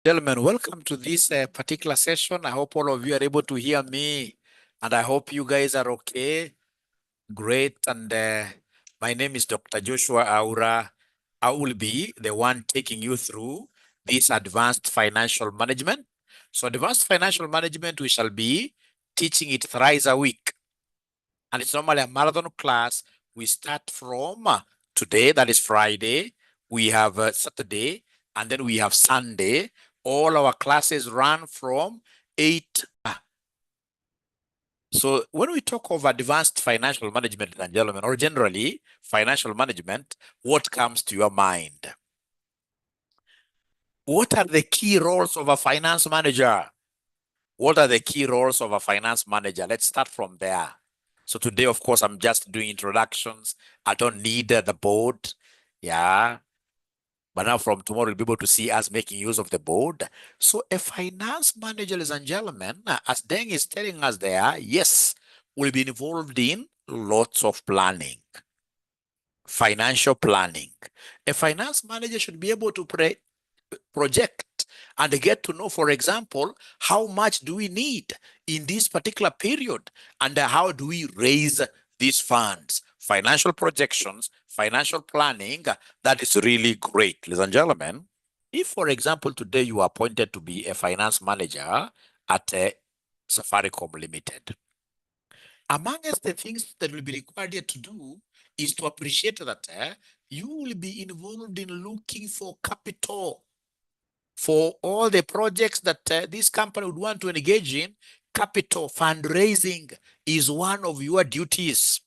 Gentlemen, welcome to this particular session. I hope all of you are able to hear me, and I hope you guys are okay. Great. And my name is Dr. Joshua Aura. I will be the one taking you through this advanced financial management. So advanced financial management, we shall be teaching it thrice a week. And it's normally a marathon class. We start from today, that is Friday. We have Saturday, and then we have Sunday. All our classes run from 8. So when we talk of advanced financial management, and gentlemen, or generally financial management, what comes to your mind? What are the key roles of a finance manager? What are the key roles of a finance manager? Let's start from there. So today, of course, I'm just doing introductions. I don't need the board. Yeah. But now from tomorrow, you'll be able to see us making use of the board. So a finance manager, ladies and gentlemen, as Deng is telling us there, yes, will be involved in lots of planning, financial planning. A finance manager should be able to project and get to know, for example, how much do we need in this particular period, and how do we raise these funds? Financial projections, financial planning, that is really great. Ladies and gentlemen, if, for example, today you are appointed to be a finance manager at Safaricom Limited, amongst the things that will be required here to do is to appreciate that you will be involved in looking for capital for all the projects that this company would want to engage in. Capital fundraising is one of your duties.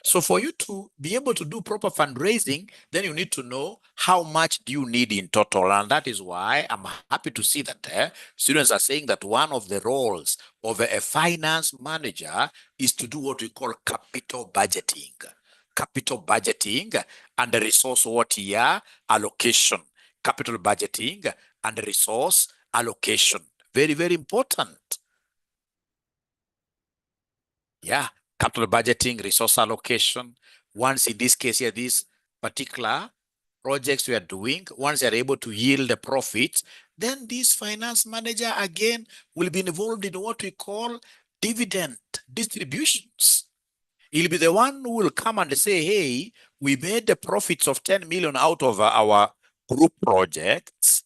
So for you to be able to do proper fundraising, then you need to know how much do you need in total. And that is why I'm happy to see that students are saying that one of the roles of a finance manager is to do what we call capital budgeting. Capital budgeting and the resource allocation. Capital budgeting and resource allocation. Very, very important. Yeah, capital budgeting, resource allocation. Once in this case here, these particular projects we are doing, once they are able to yield the profits, then this finance manager again will be involved in what we call dividend distributions. He'll be the one who will come and say, hey, we made the profits of 10 million out of our group projects,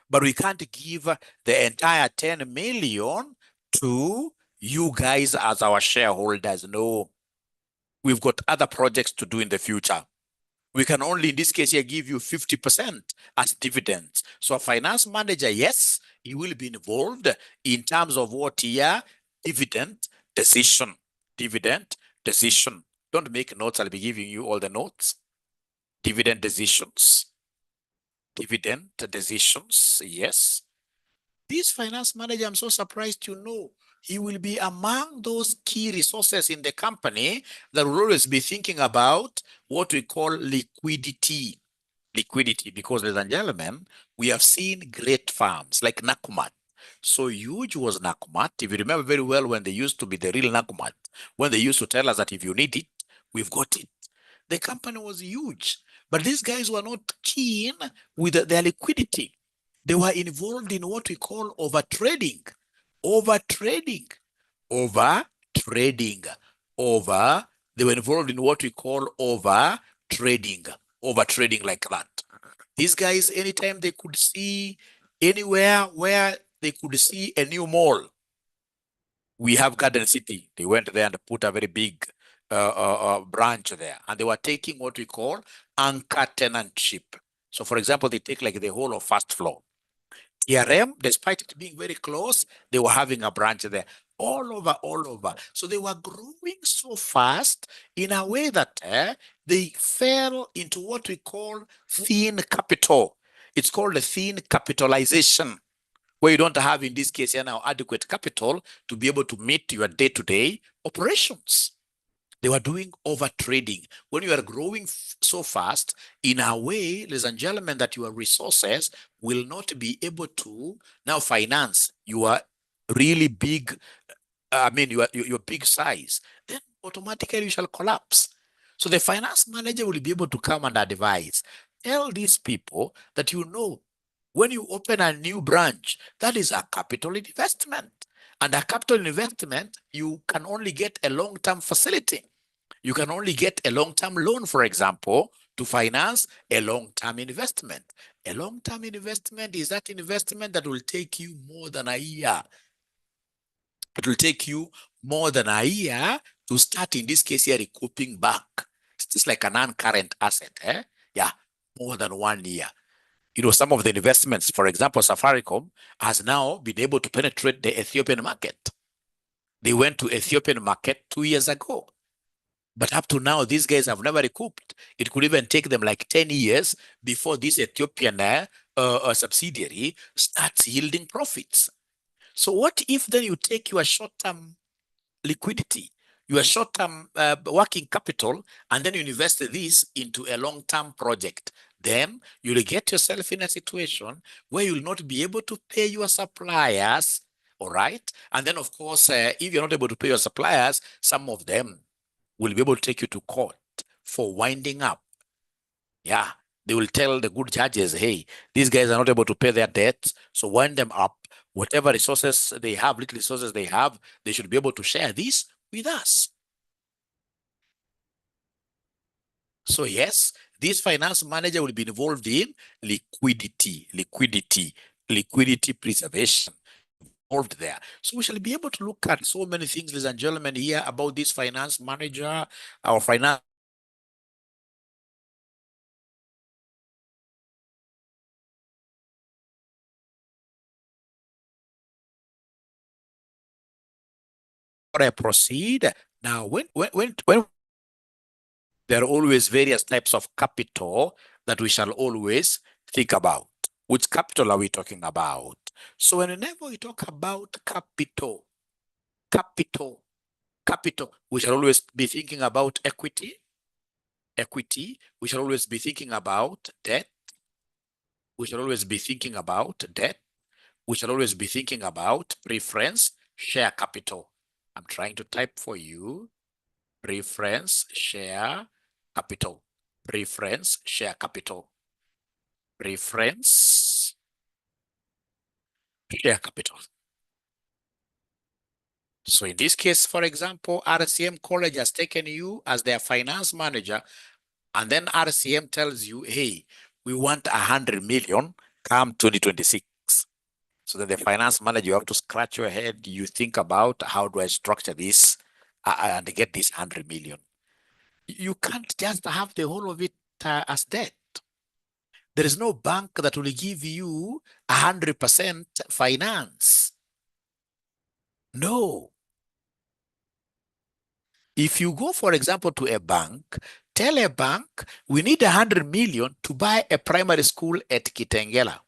but we can't give the entire 10 million to you guys as our shareholders. No, we've got other projects to do in the future. We can only, in this case here, give you 50% as dividends. So a finance manager, yes, he will be involved in terms of what here, dividend decision. Dividend decision. Don't make notes, I'll be giving you all the notes. Dividend decisions. Dividend decisions, yes. This finance manager, I'm so surprised to know, he will be among those key resources in the company that will always be thinking about what we call liquidity. Liquidity, because, ladies and gentlemen, we have seen great firms like Nakumatt. So huge was Nakumatt. If you remember very well, when they used to be the real Nakumatt, when they used to tell us that if you need it, we've got it. The company was huge, but these guys were not keen with their liquidity. They were involved in what we call overtrading. Overtrading. Overtrading. They were involved in what we call overtrading. Overtrading like that. These guys, anytime they could see anywhere where they could see a new mall, we have Garden City. They went there and put a very big branch there, and they were taking what we call anchor tenantship. So for example, they take like the whole of first floor. TRM, despite it being very close, they were having a branch there all over. So they were growing so fast in a way that they fell into what we call thin capital. It's called a thin capitalization, where you don't have, in this case here now, adequate capital to be able to meet your day-to-day operations. They were doing over trading. When you are growing so fast, in a way, ladies and gentlemen, that your resources will not be able to now finance your really big, your big size, then automatically you shall collapse. So the finance manager will be able to come and advise. Tell these people that When you open a new branch, that is a capital investment. And a capital investment, you can only get a long-term facility. You can only get a long-term loan, for example, to finance a long-term investment. A long-term investment is that investment that will take you more than a year. It will take you more than a year to start, in this case here, recouping back. It's just like a non-current asset. Yeah, more than 1 year. You know, some of the investments, for example, Safaricom has now been able to penetrate the Ethiopian market. They went to Ethiopian market 2 years ago. But up to now, these guys have never recouped. It could even take them like 10 years before this Ethiopian subsidiary starts yielding profits. So what if then you take your short-term liquidity, your short-term working capital, and then you invest this into a long-term project? Then you'll get yourself in a situation where you'll not be able to pay your suppliers, all right? And then, of course, if you're not able to pay your suppliers, some of them will be able to take you to court for winding up. Yeah, they will tell the good judges, hey, these guys are not able to pay their debts, so wind them up. Whatever resources they have, little resources they have, they should be able to share this with us. So yes, this finance manager will be involved in liquidity preservation involved there. So we shall be able to look at so many things, ladies and gentlemen, here about this finance manager, our finance I proceed. Now, when there are always various types of capital that we shall always think about. Which capital are we talking about? So whenever we talk about capital, we shall always be thinking about equity. We shall always be thinking about debt. We shall always be thinking about debt. We shall always be thinking about preference share capital. I'm trying to type for you. Preference share capital. Preference share capital. Preference share capital. So in this case, for example, RCM College has taken you as their finance manager, and then RCM tells you, hey, we want 100 million come 2026. So then the finance manager, you have to scratch your head. You think about, how do I structure this and get this 100 million? You can't just have the whole of it as debt. There is no bank that will give you 100% finance. No. If you go, for example, to a bank, tell a bank, we need 100 million to buy a primary school at Kitengela.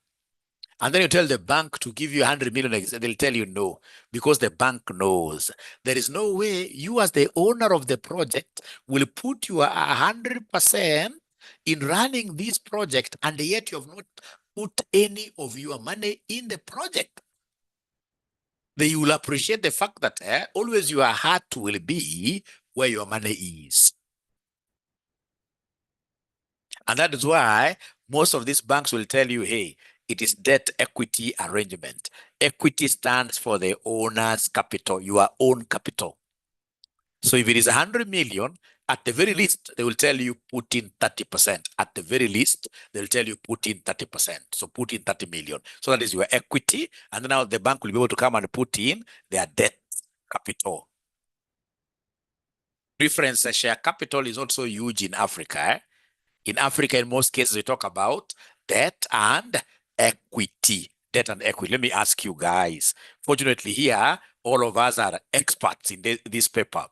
And then you tell the bank to give you 100 million, they'll tell you no, because the bank knows. There is no way you as the owner of the project will put your 100% in running this project, and yet you have not put any of your money in the project. They will appreciate the fact that always your heart will be where your money is. And that is why most of these banks will tell you, hey, it is debt equity arrangement. Equity stands for the owner's capital, your own capital. So if it is 100 million, at the very least, they will tell you put in 30%. At the very least, they'll tell you put in 30%. So put in 30 million. So that is your equity. And now the bank will be able to come and put in their debt capital. Preference share capital is also huge in Africa. In Africa, in most cases, we talk about debt and equity. Debt and equity. Let me ask you guys. Fortunately here, all of us are experts in this paper,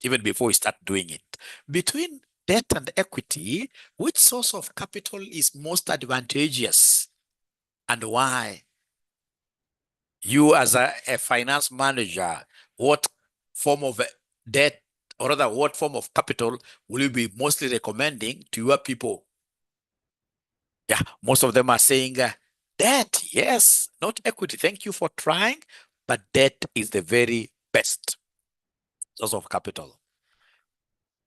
even before we start doing it. Between debt and equity, which source of capital is most advantageous and why? You as a finance manager, what form of debt, or rather what form of capital will you be mostly recommending to your people? Yeah, most of them are saying debt, yes, not equity. Thank you for trying, but debt is the very best source of capital.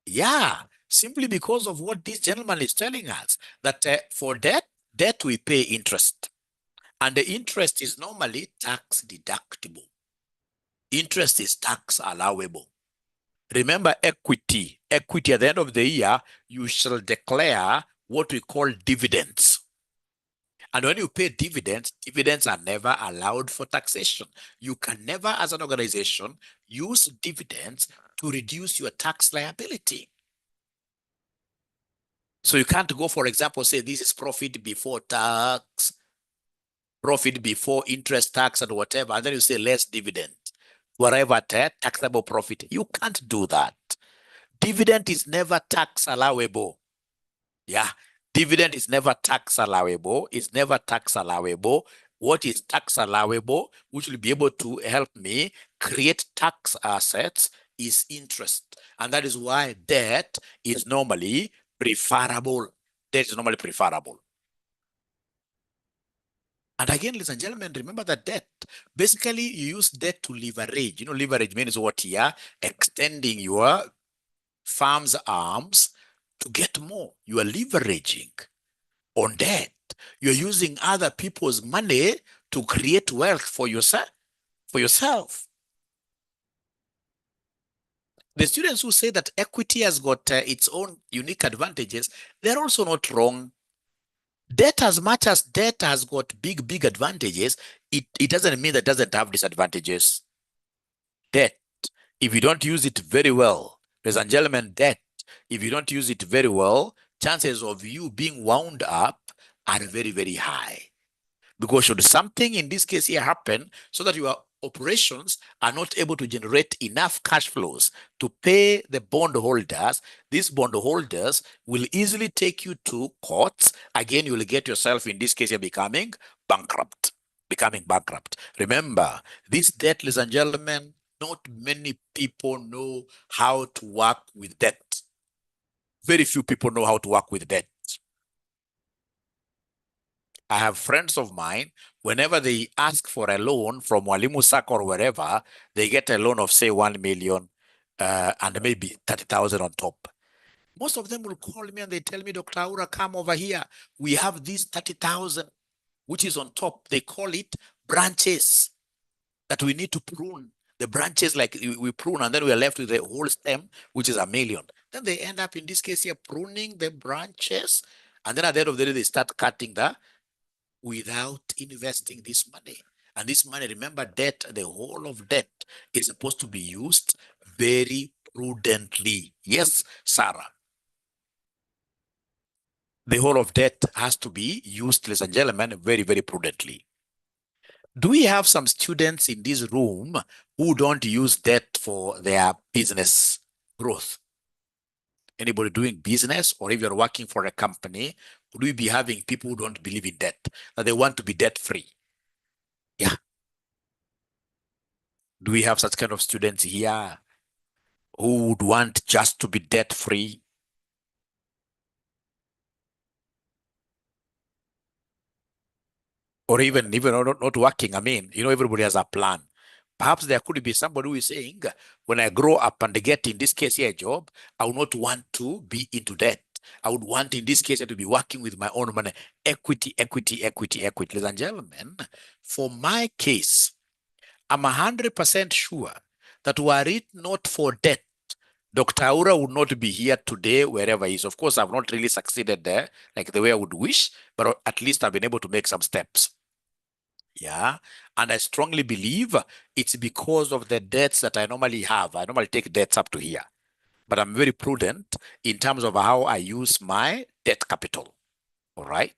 Yeah, simply because of what this gentleman is telling us, that for debt we pay interest. And the interest is normally tax deductible. Interest is tax allowable. Remember equity. Equity at the end of the year, you shall declare what we call dividends. And when you pay dividends, dividends are never allowed for taxation. You can never, as an organization, use dividends to reduce your tax liability. So you can't go, for example, say this is profit before tax, profit before interest, tax, and whatever, and then you say less dividend. Whatever taxable profit, you can't do that. Dividend is never tax allowable. Yeah, dividend is never tax allowable. It's never tax allowable. What is tax allowable, which will be able to help me create tax assets, is interest. And that is why debt is normally preferable. Debt is normally preferable. And again, ladies and gentlemen, remember that debt, basically you use debt to leverage. You know, leverage means what here? Extending your firm's arms to get more. You are leveraging on debt. You're using other people's money to create wealth for yourself. The students who say that equity has got its own unique advantages, they're also not wrong. Debt, as much as debt has got big advantages, it doesn't mean that it doesn't have disadvantages. Debt, if you don't use it very well, ladies and gentlemen, debt, if you don't use it very well, chances of you being wound up are very high. Because should something in this case here happen, so that your operations are not able to generate enough cash flows to pay the bondholders, these bondholders will easily take you to courts. Again, you will get yourself, in this case, you're becoming bankrupt. Remember, this debt, ladies and gentlemen, not many people know how to work with debt. Very few people know how to work with debt. I have friends of mine, whenever they ask for a loan from Mwalimu Sacco or wherever, they get a loan of, say, 1 million and maybe 30,000 on top. Most of them will call me and they tell me, Dr. Aura, come over here. We have this 30,000, which is on top. They call it branches that we need to prune. The branches, like we prune, and then we are left with the whole stem, which is 1 million. Then they end up, in this case here, pruning the branches. And then at the end of the day, they start cutting without investing this money. And this money, remember, debt, the whole of debt is supposed to be used very prudently. Yes, Sarah. The whole of debt has to be used, ladies and gentlemen, very prudently. Do we have some students in this room who don't use debt for their business growth? Anybody doing business, or if you're working for a company, would we be having people who don't believe in debt, that they want to be debt-free? Yeah. Do we have such kind of students here who would want just to be debt-free? Or even not working? I mean, you know, everybody has a plan. Perhaps there could be somebody who is saying, when I grow up and get, in this case here, a job, I would not want to be into debt. I would want, in this case, to be working with my own money. Equity. Ladies and gentlemen, for my case, I'm 100% sure that were it not for debt, Dr. Aura would not be here today, wherever he is. Of course, I've not really succeeded there like the way I would wish, but at least I've been able to make some steps. Yeah. And I strongly believe it's because of the debts that I normally have. I normally take debts up to here, but I'm very prudent in terms of how I use my debt capital. All right.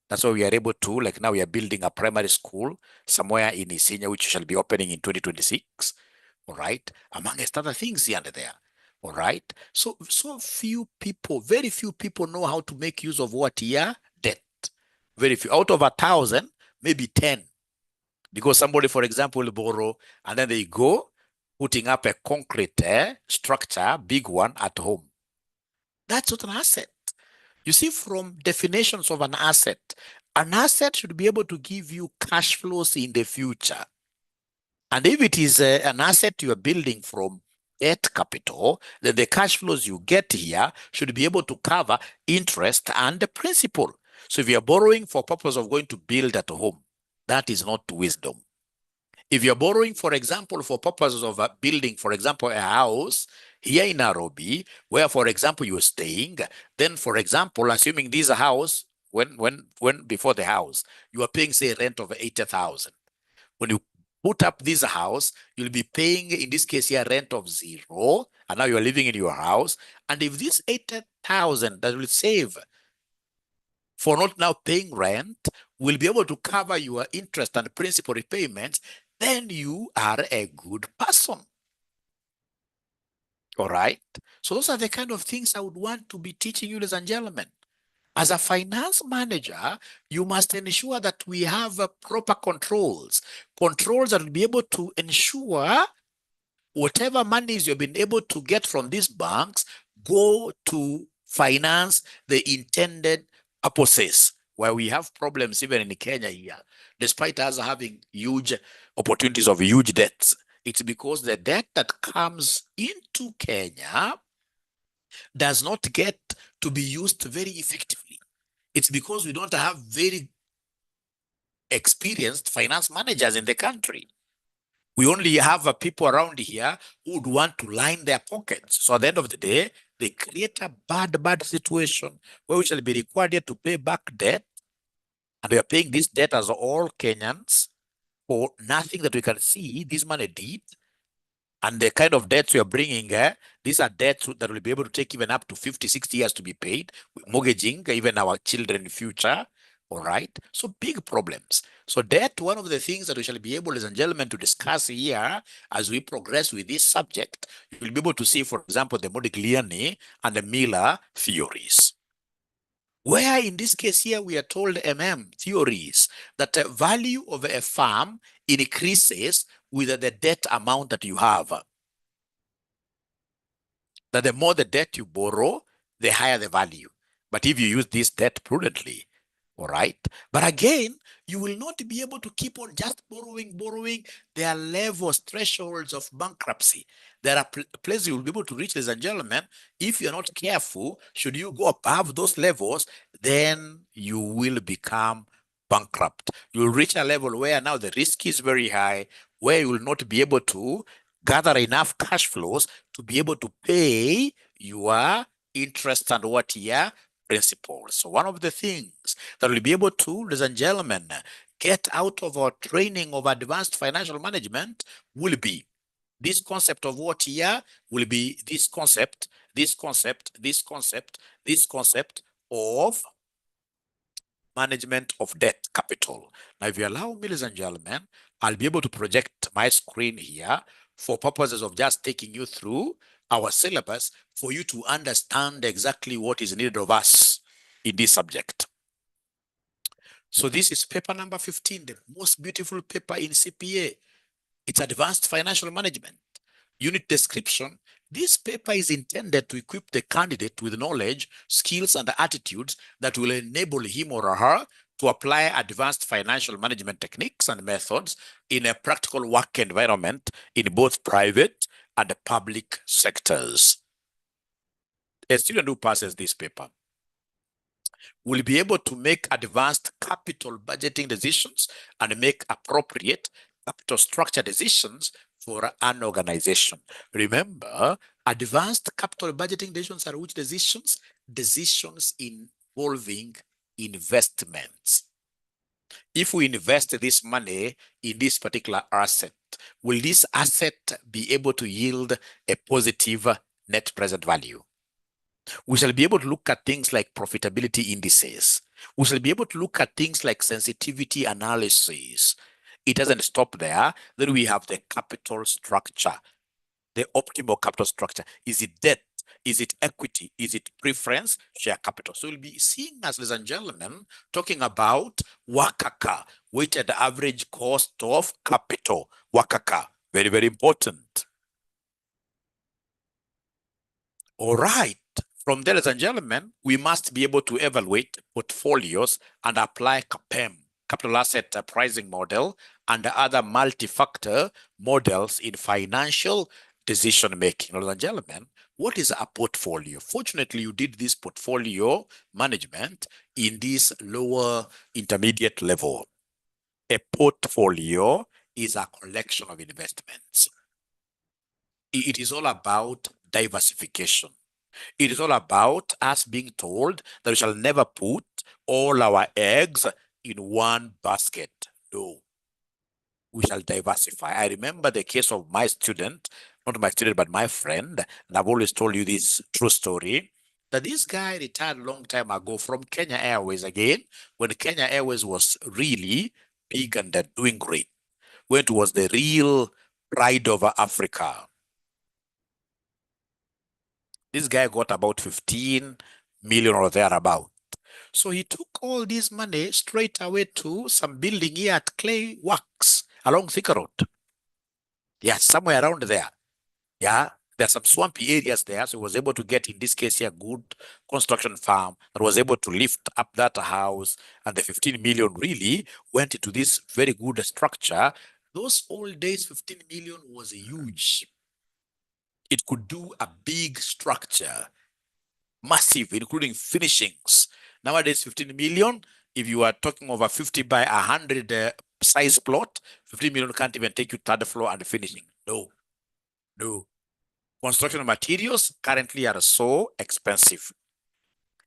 That's why we are able to, like now we are building a primary school somewhere in Isinya, which shall be opening in 2026. All right. Amongst other things here and there. All right. So few people, very few people know how to make use of what here? Debt. Very few. Out of 1,000, maybe 10. Because somebody, for example, will borrow and then they go putting up a concrete structure, big one at home. That's not an asset. You see, from definitions of an asset should be able to give you cash flows in the future. And if it is an asset you are building from debt capital, then the cash flows you get here should be able to cover interest and the principal. So if you are borrowing for purpose of going to build at home, That is not wisdom. If you're borrowing, for example, for purposes of building, for example, a house here in Nairobi, where, for example, you're staying, then, for example, assuming this house, when before the house, you are paying, say, rent of 80,000. When you put up this house, you'll be paying, in this case here, rent of 0, and now you're living in your house. And if this 80,000 that will save for not now paying rent will be able to cover your interest and principal repayments, then you are a good person. All right? So those are the kind of things I would want to be teaching you, ladies and gentlemen. As a finance manager, you must ensure that we have proper controls that will be able to ensure whatever monies you've been able to get from these banks go to finance the intended purposes. Where we have problems even in Kenya here, despite us having huge opportunities of huge debts, it's because the debt that comes into Kenya does not get to be used very effectively. It's because we don't have very experienced finance managers in the country. We only have people around here who would want to line their pockets. So at the end of the day, they create a bad situation where we shall be required to pay back debt. And we are paying this debt as all Kenyans for nothing that we can see this money did. And the kind of debts we are bringing, these are debts that will be able to take even up to 50, 60 years to be paid, mortgaging even our children in future. All right. So big problems. So that one of the things that we shall be able, ladies and gentlemen, to discuss here as we progress with this subject. You will be able to see, for example, the Modigliani and the Miller theories. Where in this case here, we are told theories that the value of a farm increases with the debt amount that you have. That the more the debt you borrow, the higher the value. But if you use this debt prudently, all right. But again, you will not be able to keep on just borrowing. There are levels, thresholds of bankruptcy. There are places you will be able to reach, ladies and gentlemen. If you're not careful, should you go above those levels, then you will become bankrupt. You'll reach a level where now the risk is very high, where you will not be able to gather enough cash flows to be able to pay your interest and what year principles. So one of the things that we'll be able to, ladies and gentlemen, get out of our training of advanced financial management will be this concept of what year will be this concept of management of debt capital. Now, if you allow me, ladies and gentlemen, I'll be able to project my screen here for purposes of just taking you through our syllabus for you to understand exactly what is needed of us in this subject. So this is paper number 15, the most beautiful paper in CPA. It's advanced financial management. Unit description. This paper is intended to equip the candidate with knowledge, skills, and attitudes that will enable him or her to apply advanced financial management techniques and methods in a practical work environment in both private and public sectors. A student who passes this paper will be able to make advanced capital budgeting decisions and make appropriate capital structure decisions for an organization. Remember, advanced capital budgeting decisions are which decisions? Decisions involving investments. If we invest this money in this particular asset, will this asset be able to yield a positive net present value? We shall be able to look at things like profitability indices. We shall be able to look at things like sensitivity analysis. It doesn't stop there. Then we have the capital structure, the optimal capital structure. Is it debt? Is it equity? Is it preference? Share capital. So we'll be seeing us, ladies and gentlemen, talking about WACCA, weighted average cost of capital. WACCA, very, very important. All right. From there, ladies and gentlemen, we must be able to evaluate portfolios and apply CAPM, capital asset pricing model, and other multi-factor models in financial decision making. Ladies and gentlemen, what is a portfolio? Fortunately, you did this portfolio management in this lower intermediate level. A portfolio is a collection of investments. It is all about diversification. It is all about us being told that we shall never put all our eggs in one basket. No, we shall diversify. I remember the case of my student, not my student, but my friend, and I've always told you this true story, that this guy retired a long time ago from Kenya Airways again, when Kenya Airways was really big and doing great, when it was the real pride of Africa. This guy got about 15 million or thereabout. So he took all this money straight away to some building here at Clay Works along Thika Road. Yeah, somewhere around there. Yeah, there's some swampy areas there. So he was able to get, in this case here, a good construction firm that was able to lift up that house. And the 15 million really went into this very good structure. Those old days, 15 million was huge. It could do a big structure, massive, including finishings. Nowadays, 15 million, if you are talking over 50 by 100 size plot, 15 million can't even take you third floor and finishing. No, no. Construction materials currently are so expensive.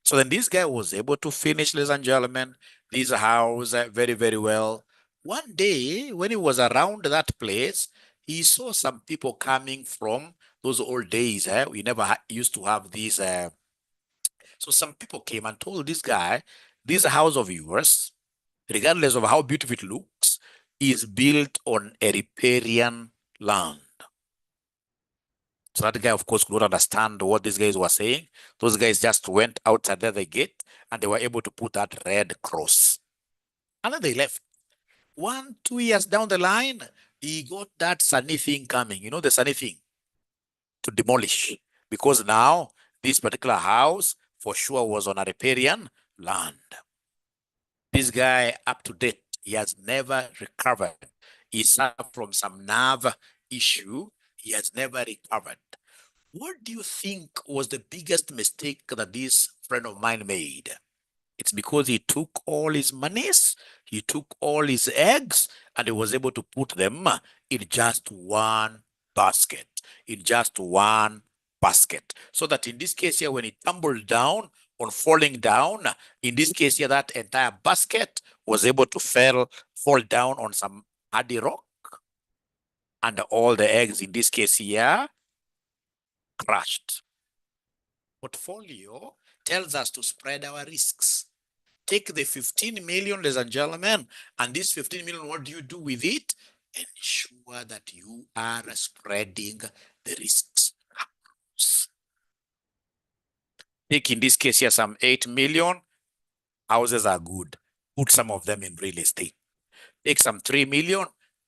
So then this guy was able to finish, ladies and gentlemen, this house very, very well. One day, when he was around that place, he saw some people coming from those old days. We never used to have these. So some people came and told this guy, this house of yours, regardless of how beautiful it looks, is built on a riparian land. So that guy, of course, could not understand what these guys were saying. Those guys just went outside there, the gate, and they were able to put that red cross. And then they left. 1, 2 years down the line, he got that sunny thing coming, you know, the sunny thing, to demolish. Because now this particular house for sure was on a riparian land. This guy, up to date, he has never recovered. He suffered from some nerve issue. He has never recovered. What do you think was the biggest mistake that this friend of mine made? It's because he took all his monies, he took all his eggs, and he was able to put them in just one basket, So that in this case here, when it tumbled down on falling down, in this case here, that entire basket was able to fall down on some hardy rock, and all the eggs in this case here crushed. Portfolio tells us to spread our risks. Take the 15 million, ladies and gentlemen, and this 15 million, what do you do with it? Ensure that you are spreading the risks. Take in this case here some 8 million. Houses are good. Put some of them in real estate. Take some 3 million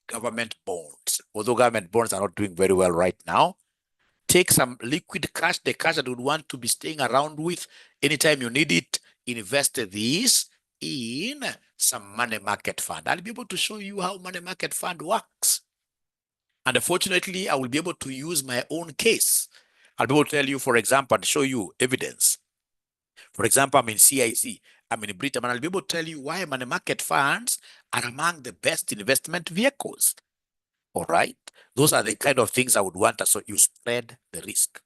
government bonds. Although government bonds are not doing very well right now. Take some liquid cash, the cash that you would want to be staying around with anytime you need it. Invest this in some money market fund. I'll be able to show you how money market fund works. And unfortunately, I will be able to use my own case. I'll be able to tell you, for example, and show you evidence. For example, I'm in CIC, I'm in Britain, and I'll be able to tell you why money market funds are among the best investment vehicles. All right. Those are the kind of things I would want. So you spread the risk.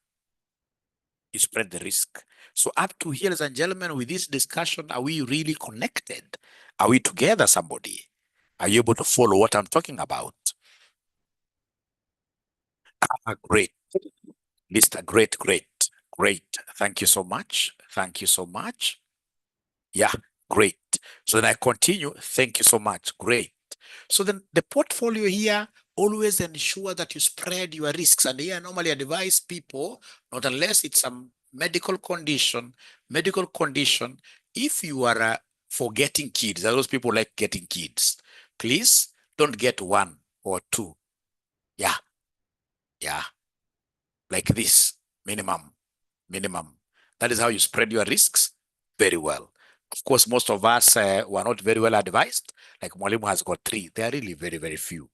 You spread the risk. So up to here, ladies and gentlemen, with this discussion, are we really connected? Are we together, somebody? Are you able to follow what I'm talking about? Great. Lista, great. Thank you so much. Yeah, great. So then I continue. Thank you so much. Great. So then the portfolio here, always ensure that you spread your risks. And here I normally advise people, not unless it's some medical condition, if you are for getting kids, those people like getting kids, please don't get 1 or 2. Yeah. Like this, minimum. That is how you spread your risks very well. Of course, most of us were not very well advised. Like Mwalimu has got 3. They are really very, very few.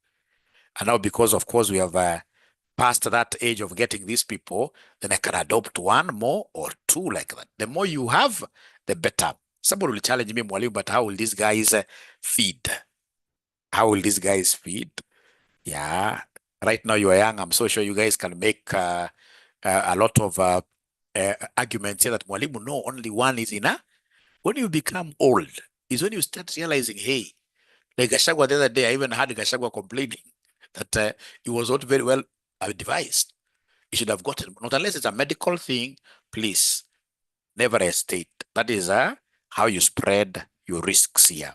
And now because, of course, we have past that age of getting these people, then I can adopt 1 more or 2 like that. The more you have, the better. Somebody will challenge me, Mwalimu, but how will these guys feed? How will these guys feed? Yeah. Right now you are young. I'm so sure you guys can make a lot of arguments here that mwalimu, no, only one is enough. When you become old is when you start realizing, hey, like Gachagua the other day, I even had Gachagua complaining that it was not very well advised. You should have gotten, not unless it's a medical thing, please never hesitate. That is how you spread your risks here.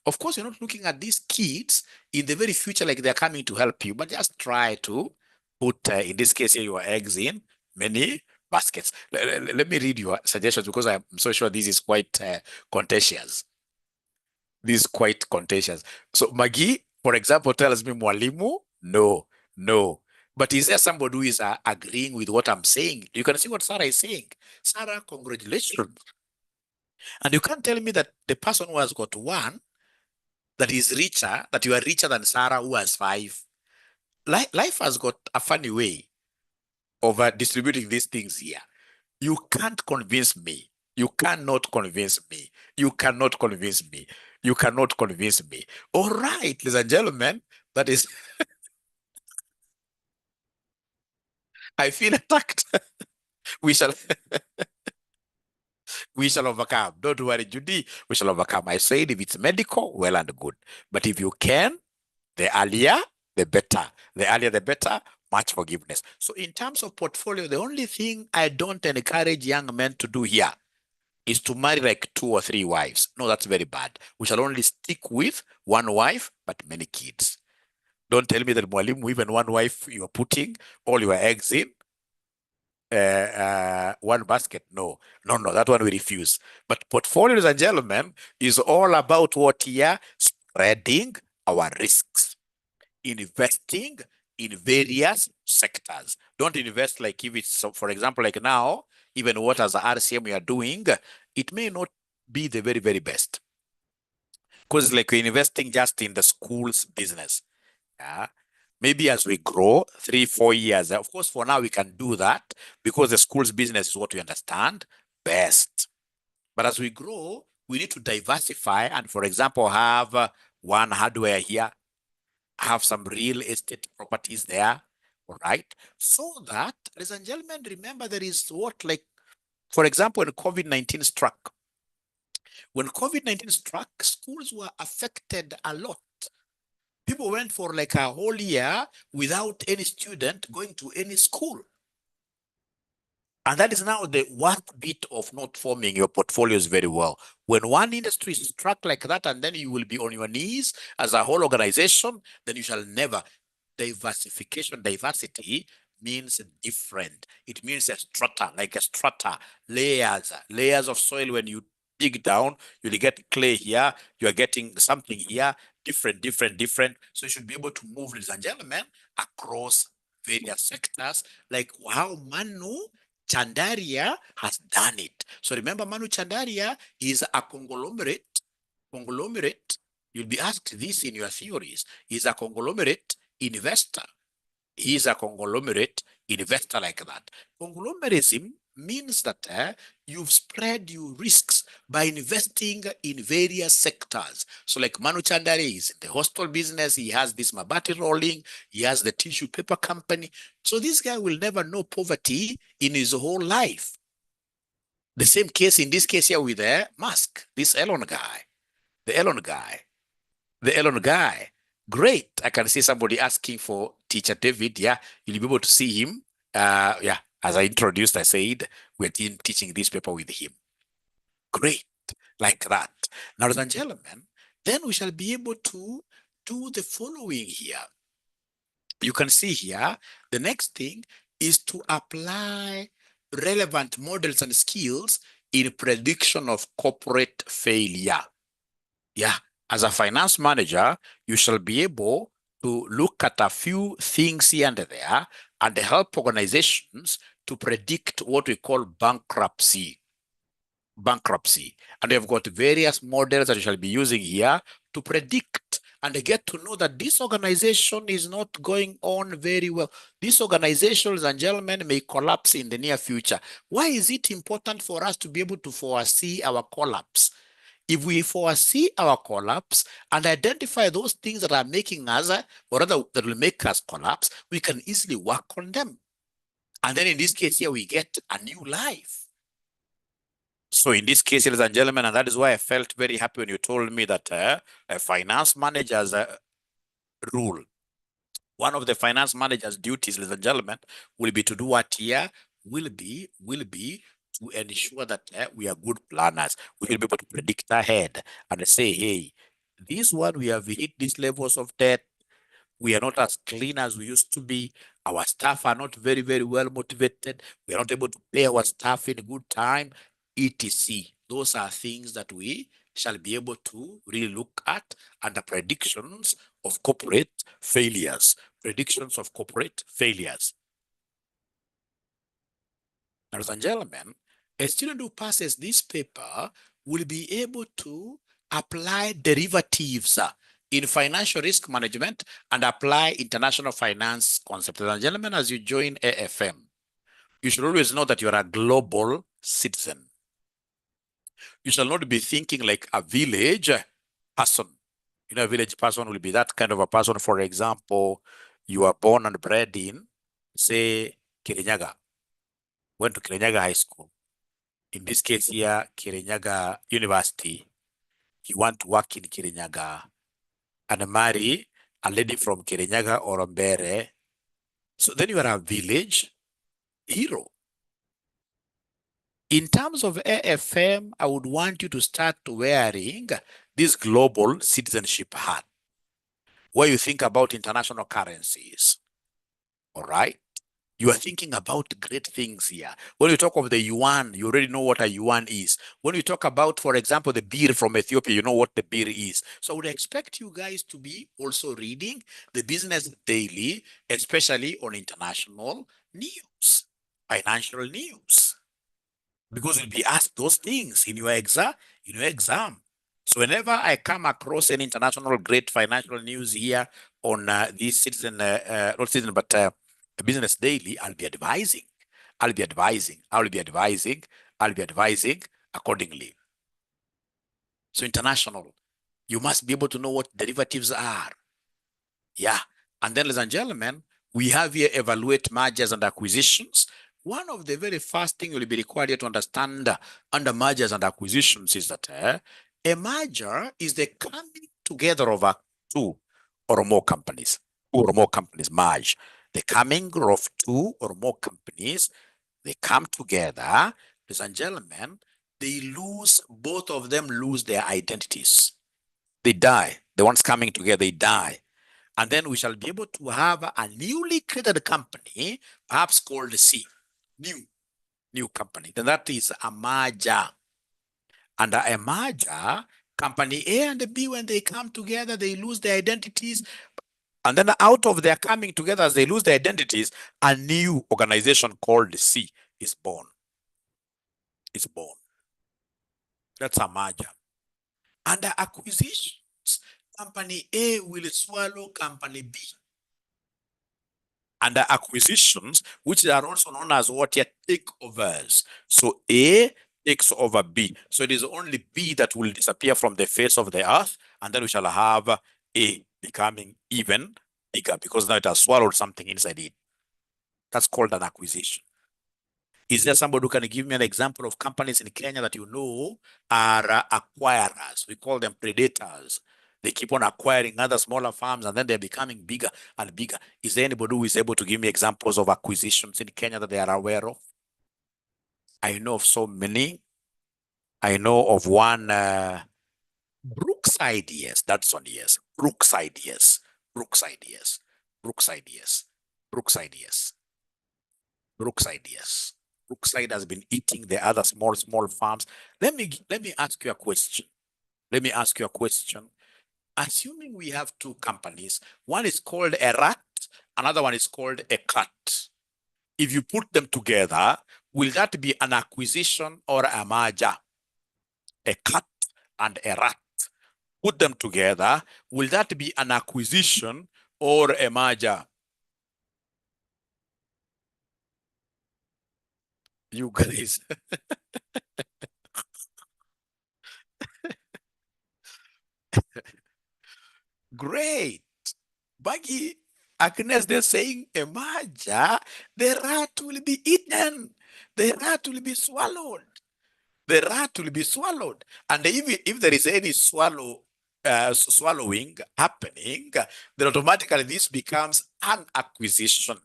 Of course, you're not looking at these kids in the very future like they're coming to help you, but just try to put, in this case here, your eggs in many baskets. Let me read your suggestions because I'm so sure this is quite contentious. This is quite contentious. So Maggie, for example, tells me, Mwalimu, no, no. But is there somebody who is agreeing with what I'm saying? You can see what Sarah is saying. Sarah, congratulations. And you can't tell me that the person who has got one that is richer, that you are richer than Sarah who has five. Life has got a funny way of distributing these things here. You can't convince me. You cannot convince me. You cannot convince me. You cannot convince me. All right, ladies and gentlemen, that is, I feel attacked. we shall we shall overcome. Don't worry, Judy. We shall overcome. I said if it's medical, well and good. But if you can, the earlier, the better. The earlier, the better. Much forgiveness. So in terms of portfolio, the only thing I don't encourage young men to do here is to marry like 2 or 3 wives. No, that's very bad. We shall only stick with one wife, but many kids. Don't tell me that Mwalimu, even one wife, you're putting all your eggs in one basket. No, no, no, that one we refuse. But portfolios and gentlemen is all about what here? Spreading our risks, investing in various sectors. Don't invest like if it's, so for example, like now, even what as a RCM we are doing, it may not be the very, very best. Because like we're investing just in the school's business. Yeah. Maybe as we grow 3, 4 years, of course, for now we can do that because the school's business is what we understand best. But as we grow, we need to diversify and, for example, have one hardware here, have some real estate properties there, all right? So that, ladies and gentlemen, remember there is what, like, for example, when COVID-19 struck, schools were affected a lot. People went for like a whole year without any student going to any school. And that is now the worst bit of not forming your portfolios very well. When one industry is struck like that, and then you will be on your knees as a whole organization, then you shall never. Diversity means different. It means a strata, like a strata, layers of soil. When you dig down, you'll get clay here, you're getting something here, different. So you should be able to move, ladies and gentlemen, across various sectors, like how Chandaria has done it. So remember, Manu Chandaria is a conglomerate. You'll be asked this in your theories. He's a conglomerate investor. He's a conglomerate investor like that. Conglomeratism means that you've spread your risks by investing in various sectors. So like Manu Chandari is in the hostel business, he has this Mabati rolling, he has the tissue paper company. So this guy will never know poverty in his whole life. The same case in this case here with Musk, this Elon guy, the Elon guy. Great. I can see somebody asking for Teacher David. Yeah, you'll be able to see him. Yeah, as I introduced, I said, we're teaching this paper with him. Great, like that. Now, ladies and gentlemen, then we shall be able to do the following here. You can see here, the next thing is to apply relevant models and skills in prediction of corporate failure. Yeah, as a finance manager, you shall be able to look at a few things here and there and help organizations to predict what we call bankruptcy. And we've got various models that you shall be using here to predict and get to know that this organization is not going on very well. These organizations, and gentlemen, may collapse in the near future. Why is it important for us to be able to foresee our collapse? If we foresee our collapse and identify those things that are making us, or rather that will make us collapse, we can easily work on them. And then in this case here, we get a new life. So in this case, ladies and gentlemen, and that is why I felt very happy when you told me that a finance manager's rule, one of the finance manager's duties, ladies and gentlemen, will be to do what here? Will be to ensure that we are good planners. We will be able to predict ahead and say, hey, this one, we have hit these levels of debt. We are not as clean as we used to be. Our staff are not very, very well motivated. We are not able to pay our staff in good time, etc. Those are things that we shall be able to really look at under predictions of corporate failures. Predictions of corporate failures. Ladies and gentlemen, a student who passes this paper will be able to apply derivatives in financial risk management and apply international finance concepts. Ladies and gentlemen, as you join AFM, you should always know that you are a global citizen. You shall not be thinking like a village person. You know, a village person will be that kind of a person. For example, you are born and bred in, say, Kirinyaga, went to Kirinyaga High School. In this case here, Kirinyaga University. You want to work in Kirinyaga and marry a lady from Kirinyaga or Mbere. So then you are a village hero. In terms of AFM, I would want you to start wearing this global citizenship hat, where you think about international currencies. All right? You are thinking about great things here. When you talk of the yuan, you already know what a yuan is. When you talk about, for example, the beer from Ethiopia, you know what the beer is. So I would expect you guys to be also reading the Business Daily, especially on international news, financial news, because you'll be asked those things in your exam. So whenever I come across any international great financial news here on this citizen, not citizen, but Business Daily, I'll be advising accordingly. So international, you must be able to know what derivatives are. Yeah. And then, ladies and gentlemen, we have here evaluate mergers and acquisitions. One of the very first things you'll be required here to understand under mergers and acquisitions is that a merger is the coming together of two or more companies. Two or more companies merge. The coming of two or more companies, they come together, ladies and gentlemen, both of them lose their identities. They die. The ones coming together, they die. And then we shall be able to have a newly created company, perhaps called C, new company. Then that is a merger. Under a merger, company A and B, when they come together, they lose their identities. And then out of their coming together, as they lose their identities, a new organization called C is born. It's born. That's a merger. Under acquisitions, company A will swallow company B. Under acquisitions, which are also known as what here takeovers. So A takes over B. So it is only B that will disappear from the face of the earth, and then we shall have A becoming even bigger because now it has swallowed something inside it. That's called an acquisition. Is there somebody who can give me an example of companies in Kenya that you know are acquirers? We call them predators. They keep on acquiring other smaller farms and then they're becoming bigger and bigger. Is there anybody who is able to give me examples of acquisitions in Kenya that they are aware of? I know of so many. I know of one, Brookside, yes, that's one, yes. Brookside, yes. Brookside, yes. Brookside, yes. Brookside, yes. Brookside, yes. Brookside has been eating the other small farms. Let me ask you a question. Let me ask you a question. Assuming we have two companies, one is called a rat, another one is called a cat. If you put them together, will that be an acquisition or a merger? A cat and a rat. Put them together, will that be an acquisition or a merger? You guys. Great. Baggy, Agnes, they're saying a merger, the rat will be eaten. The rat will be swallowed. The rat will be swallowed. And even if there is any swallowing happening, then automatically this becomes an acquisition.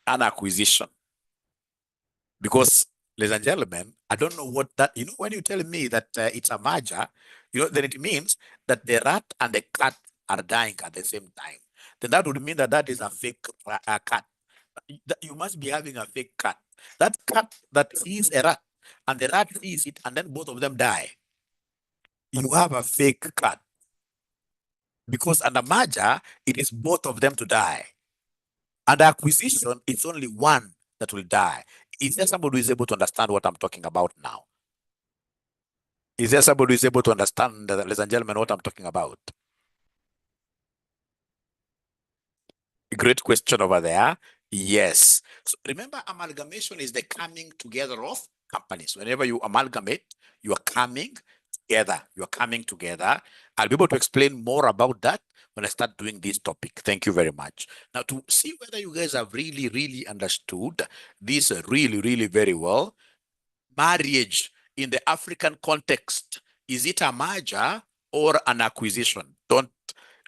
An acquisition. Because, ladies and gentlemen, I don't know what that, when you tell me that it's a merger, then it means that the rat and the cat are dying at the same time. Then that would mean that that is a fake cat. You must be having a fake cat. That cat that sees a rat and the rat sees it and then both of them die. You have a fake cat. Because under merger, it is both of them to die. Under acquisition, it's only one that will die. Is there somebody who is able to understand what I'm talking about now? Is there somebody who is able to understand, ladies and gentlemen, what I'm talking about? Great question over there. Yes. So remember, amalgamation is the coming together of companies. Whenever you amalgamate, you are coming together. You are coming together. I'll be able to explain more about that when I start doing this topic. Thank you very much. Now, to see whether you guys have really, really understood this really very well, marriage in the African context, is it a merger or an acquisition? Don't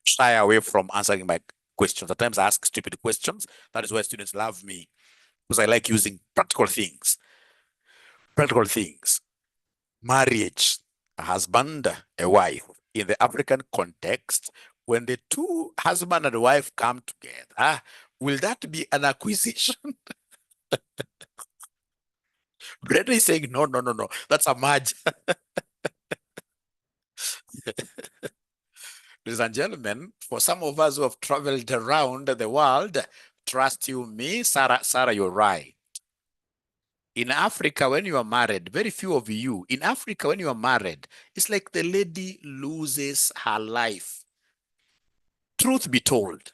shy away from answering my questions. At times I ask stupid questions. That is why students love me, because I like using practical things. Practical things. Marriage, a husband, a wife. In the African context, when the two husband and wife come together, will that be an acquisition? Brenda is saying, no. That's a merger. Ladies and gentlemen, for some of us who have traveled around the world, trust you me, Sarah, you're right. In Africa, when you are married, very few of you, in Africa, when you are married, it's like the lady loses her life. Truth be told,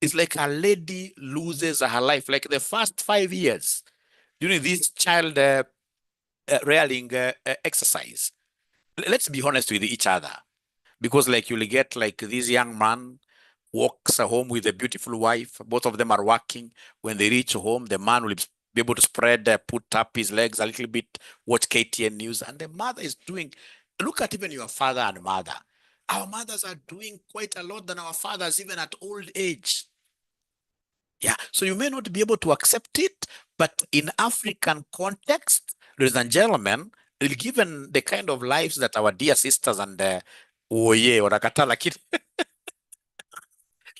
it's like a lady loses her life, like the first 5 years during this child rearing exercise. Let's be honest with each other, because like you'll get like this young man walks home with a beautiful wife. Both of them are working. When they reach home, the man will be able to spread, put up his legs a little bit, watch KTN news, and the mother is doing. Look at even your father and mother. Our mothers are doing quite a lot than our fathers, even at old age. Yeah, so you may not be able to accept it, but in African context, ladies and gentlemen, given the kind of lives that our dear sisters and oye wanakataa, lakini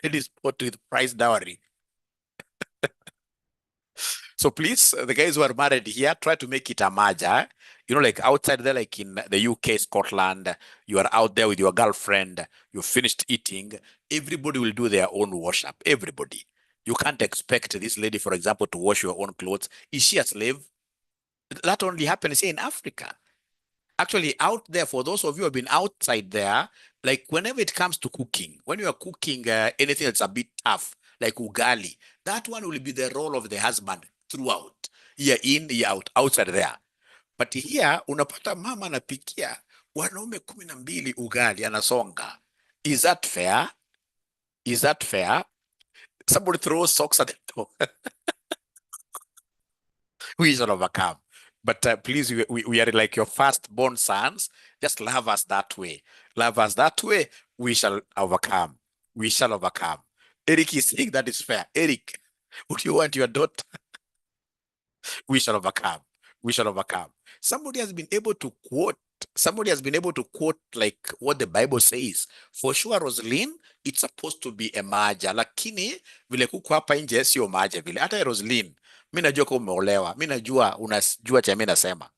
ladies put with price dowry. So please, the guys who are married here, try to make it a merger. Like outside there, like in the UK, Scotland, you are out there with your girlfriend, you finished eating, everybody will do their own wash up. Everybody. You can't expect this lady, for example, to wash your own clothes. Is she a slave? That only happens here in Africa. Actually, out there, for those of you who have been outside there, like whenever it comes to cooking, when you are cooking anything that's a bit tough, like ugali, that one will be the role of the husband throughout, year in, year out, outside there. But here, unapata mama anapikia wanaume 12 ugali, anasonga. Is that fair? Is that fair? Somebody throws socks at the door. We shall overcome. But please, we are like your firstborn sons. Just love us that way. Love us that way. We shall overcome. We shall overcome. Eric is saying that is fair. Eric, would you want your daughter? We shall overcome. We shall overcome. Somebody has been able to quote. Somebody has been able to quote like what the Bible says. For sure, Roslyn, it's supposed to be a merger. Lakini vile kuko hapa nje sio merger vile. Hata Roslyn, mimi najua kwa umeolewa. Mimi najua unajua cha mimi nasema.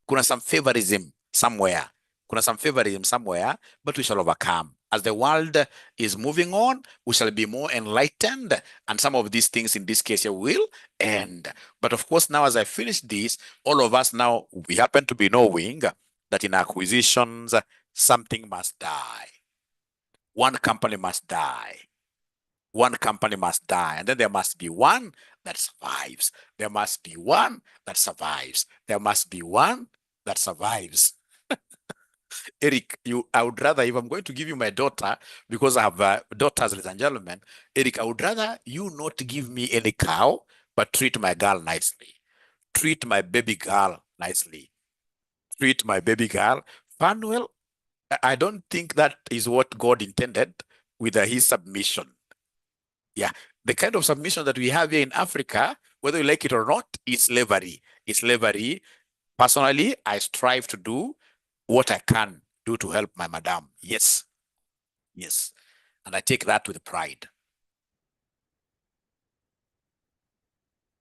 Kuna some favorism somewhere. Kuna some favorism somewhere, but we shall overcome. As the world is moving on, we shall be more enlightened, and some of these things in this case here will end. But of course, now as I finish this, all of us now, we happen to be knowing that in acquisitions, something must die. One company must die. One company must die, and then there must be one that survives. There must be one that survives. There must be one that survives. Eric, I would rather, if I'm going to give you my daughter, because I have daughters, ladies and gentlemen, Eric, I would rather you not give me any cow, but treat my girl nicely. Treat my baby girl nicely. Treat my baby girl. Fanuel, I don't think that is what God intended with his submission. Yeah, the kind of submission that we have here in Africa, whether you like it or not, is slavery. It's slavery. Personally, I strive to do what I can do to help my madam. Yes. Yes. And I take that with pride.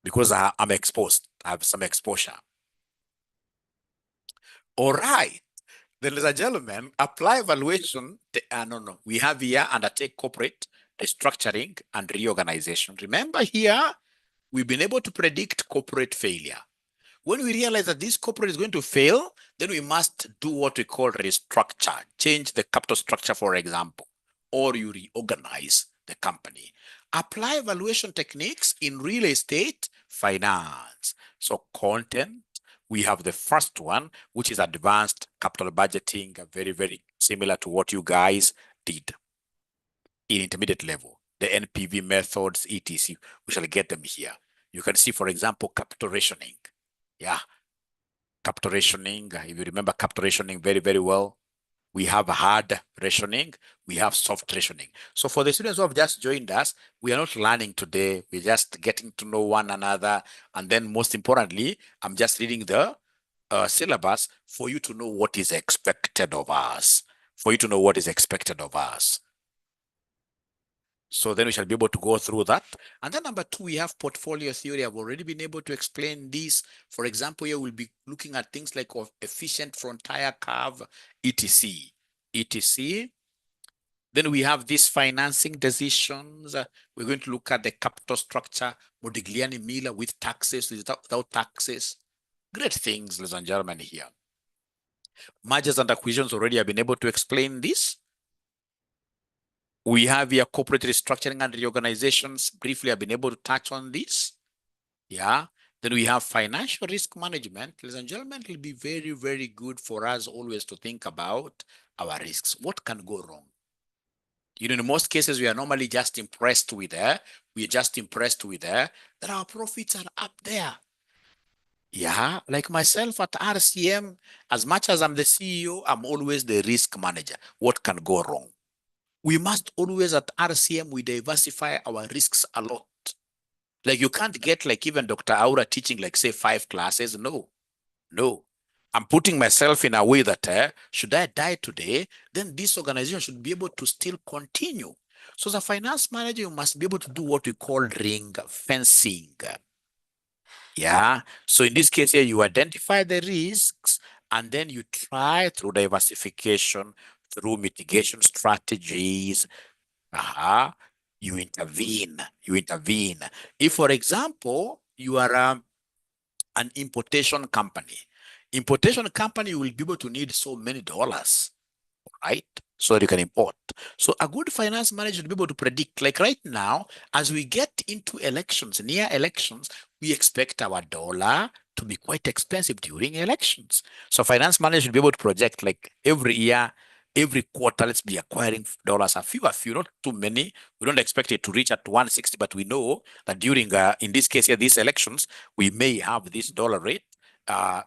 Because I'm exposed. I have some exposure. All right. Then, ladies and gentlemen, apply evaluation. No. We have here undertake corporate restructuring and reorganization. Remember here, we've been able to predict corporate failure. When we realize that this corporate is going to fail, then we must do what we call restructure, change the capital structure, for example, or you reorganize the company. Apply evaluation techniques in real estate finance. So content, we have the first one, which is advanced capital budgeting, very, very similar to what you guys did in intermediate level, the NPV methods, etc. We shall get them here. You can see, for example, capital rationing. Yeah, capital rationing. If you remember capital rationing very, very well, we have hard rationing, we have soft rationing. So for the students who have just joined us, we are not learning today. We're just getting to know one another. And then most importantly, I'm just reading the syllabus for you to know what is expected of us. For you to know what is expected of us. So then we shall be able to go through that. And then number two, we have portfolio theory. I've already been able to explain this. For example, here we'll be looking at things like efficient frontier curve, etc. etc. Then we have these financing decisions. We're going to look at the capital structure, Modigliani-Miller with taxes, without taxes. Great things, ladies and gentlemen, here. Mergers and acquisitions, already have been able to explain this. We have here corporate restructuring and reorganizations. Briefly, I've been able to touch on this. Yeah. Then we have financial risk management. Ladies and gentlemen, it will be very, very good for us always to think about our risks. What can go wrong? You know, in most cases, we are normally just impressed with that our profits are up there. Yeah, like myself at RCM, as much as I'm the CEO, I'm always the risk manager. What can go wrong? We must always at RCM, we diversify our risks a lot. Like you can't get like even Dr. Aura teaching like say 5 classes. No. I'm putting myself in a way that should I die today, then this organization should be able to still continue. So as a finance manager, you must be able to do what we call ring fencing. Yeah. So in this case here, you identify the risks and then you try through diversification, through mitigation strategies. You intervene. If, for example, you are an importation company, you will be able to need so many dollars, right? So that you can import. So a good finance manager will be able to predict, like right now, as we get into elections, near elections, we expect our dollar to be quite expensive during elections. So finance manager will be able to project like every year, every quarter, let's be acquiring dollars, a few, not too many. We don't expect it to reach at 160, but we know that during, in this case here, these elections, we may have this dollar rate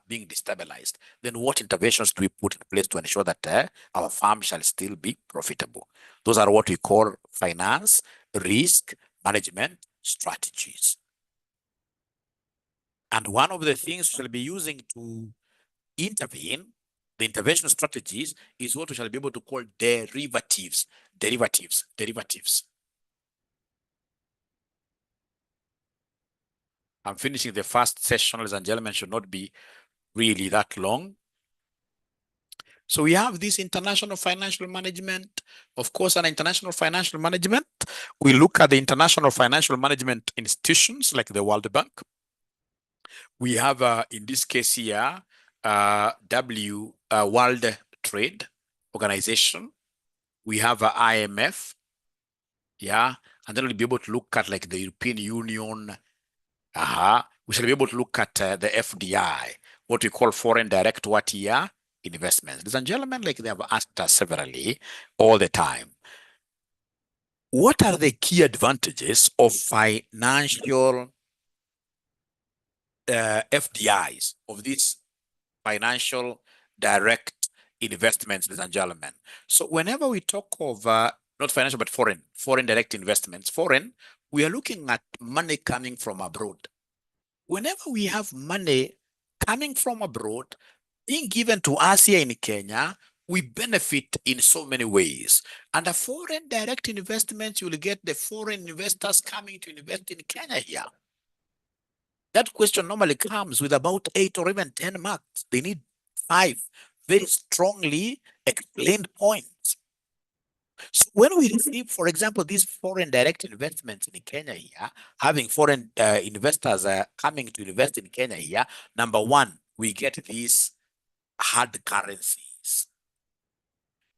being destabilized. Then what interventions do we put in place to ensure that our farm shall still be profitable? Those are what we call finance risk management strategies. And one of the things we shall be using to intervene, the intervention strategies, is what we shall be able to call derivatives. I'm finishing the first session, ladies and gentlemen, should not be really that long. So we have this international financial management. Of course, an international financial management, we look at the international financial management institutions like the World Bank. We have, in this case here, World Trade Organization. We have IMF, yeah, and then we'll be able to look at like the European Union. We shall be able to look at the FDI, what we call foreign direct what here? investments. Ladies and gentlemen, like they have asked us severally all the time, what are the key advantages of financial FDIs, of these financial direct investments, ladies and gentlemen? So whenever we talk of not financial, but foreign direct investments, we are looking at money coming from abroad. Whenever we have money coming from abroad being given to us here in Kenya, we benefit in so many ways. Under foreign direct investments, you will get the foreign investors coming to invest in Kenya here. That question normally comes with about 8 or even 10 marks. They need 5 very strongly explained points. So when we receive, for example, these foreign direct investments in Kenya here, having foreign investors coming to invest in Kenya here, number one, we get these hard currencies.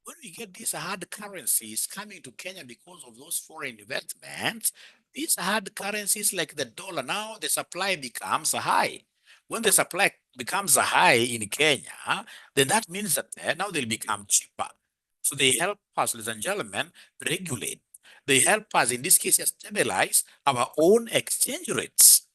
When we get these hard currencies coming to Kenya because of those foreign investments, these hard currencies like the dollar, now the supply becomes high. When the supply becomes high in Kenya, then that means that now they'll become cheaper. So they help us, ladies and gentlemen, regulate. They help us, in this case, stabilize our own exchange rates.